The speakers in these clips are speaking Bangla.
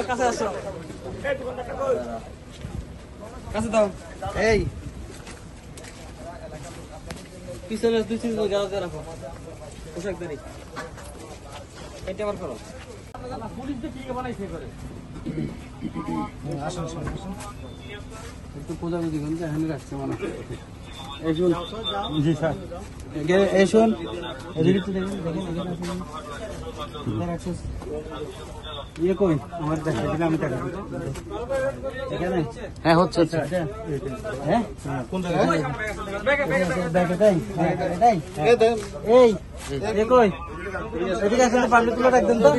কাছে আসো, কাছে দাও। এই পিছনে 2-3 জন গাড়ি রাখো, পোশাক দাঁড়ি এটা আবার করো। পুলিশ দিয়ে কি বানাইছে করে আসুন একটু প্রজাপতি গঞ্জ এখানে রাখছে মানে। এই শুন, জি স্যার, এই শুন, এদিকে একটু দেখেন, দেখেন ইয়ে কই আমার দেখা, আমি দেখা এখানে। হ্যাঁ হচ্ছে, হ্যাঁ কোন জায়গায়? এই কই এদিকে আসেন, পাবলিক গুলো রাখবেন তো।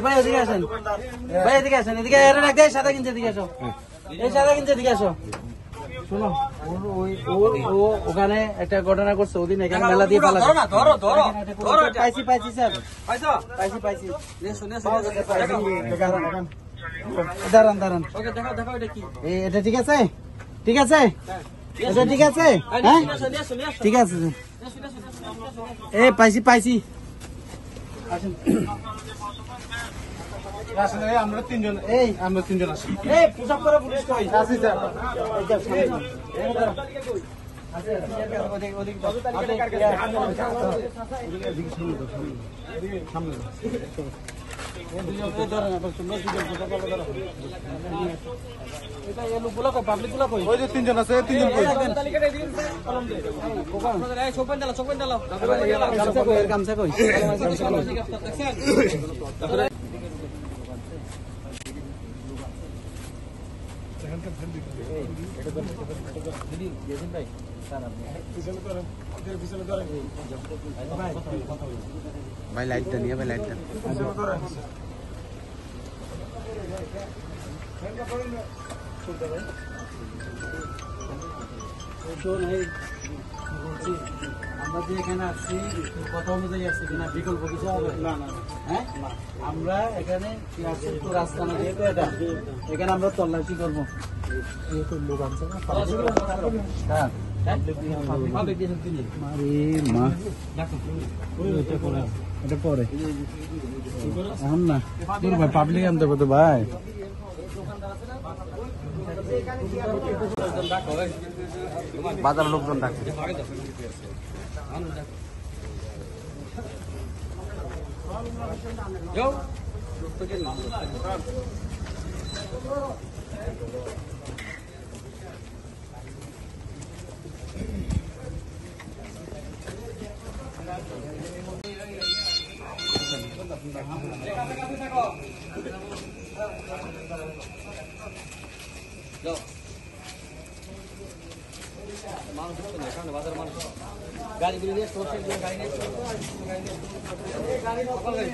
ভাই এদিকে আসেন, ভাই এদিকে আসেন, এদিকে রাখ দেয় সাদা কিনছে, এদিকে আসো, এই সাদা কিনছে, এদিকে আসো। শোনো, ওখানে একটা ঘটনা করছে ওদিন, এখানে মেলা দিয়ে পালা। পাইছি স্যার, পাইছি। দাঁড়ান, এটা ঠিক আছে, ঠিক আছে, এটা ঠিক আছে, হ্যাঁ ঠিক আছে। এ পাইছি আসেন, আমরা 3 জন, আমরা 3 জন আসি। পোশাক করে পুলিশ কই আসি স্যার, পাবলিক গুলো কই? ওই যে 3 জন আছে, 3 জন কই? গামছা কই? ভাই লাইটটা নিয়ে, ভাই লাইটটা আমরা যে এখানে আসছি কথা অনুযায়ী আসছি কিনা, বিকল্প কিছু হবে না? হ্যাঁ, আমরা এখানে রাস্তা না, যেহেতু এটা এখানে আমরা তল্লাশি করবো। এটা পরে এখন না, ভাই পাবলিক আনতে পারতো ভাই। বাজার লোকজন ডাকে। গাড়িগুলি নিয়ে গাড়ি নিয়ে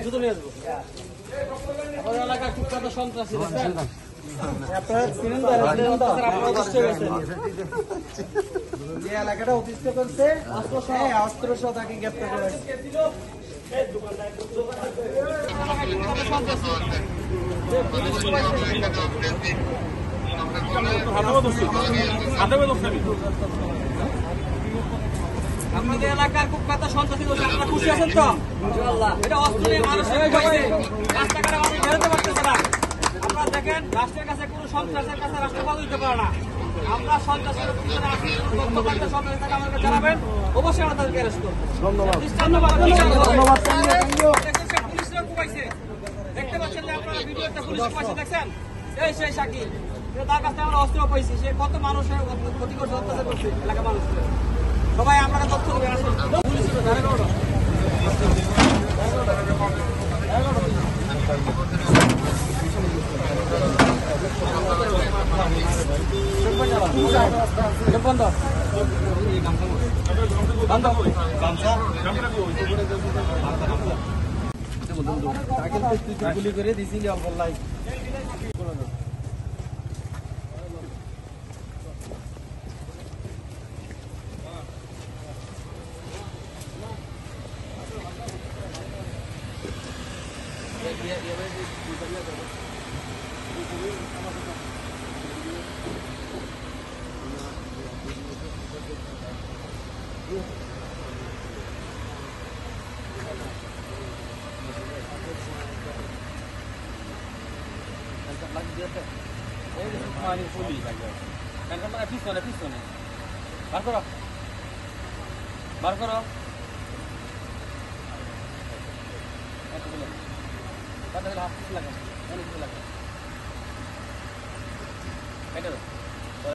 জুতো নিয়ে আসবো। আমাদের এলাকার কুখ্যাত সন্ত্রাসী যে এলাকাটা অতিষ্ঠ করছে, অস্ত্র সহ তাকে গ্রেপ্তার করে। আপনাদের এলাকার কুখ্যাত সন্ত্রাসী আপনারা খুশি আছেন তো? এটা অস্ত্র নিয়ে মানুষের রাস্তাঘাটে মানুষ বেরোতে পারতেছে না। আপনারা দেখেন, রাষ্ট্রের কাছে কোনো সন্ত্রাসের কাছে রাষ্ট্র পাওয়া দিতে পারে না। আমরা সন্ত্রাসের আমাকে জানাবেন, অবশ্যই আমরা তাদেরকে অ্যারেস্ট করবো। ধন্যবাদ। পুলিশরা কুপাইছে, দেখতে পাচ্ছেন যে আপনারা ভিডিওতে পুলিশ কুপাইছে, দেখছেন? এই সেই শাকিল, তার কাছে আমরা অস্ত্র পাইছি, সে কত মানুষের ক্ষতি করছে, অত্যাচার করছে এলাকার মানুষকে। সবাই আমরা তথ্য দেবেন, আসুন পুলিশের গুলি করে দিয়েছিলি অল্প লাই। এই যে মানে পুলিশ এখন মানে পিছনে পিছনে বার করো বার করো হাত লাগে অনেক লাগে এটা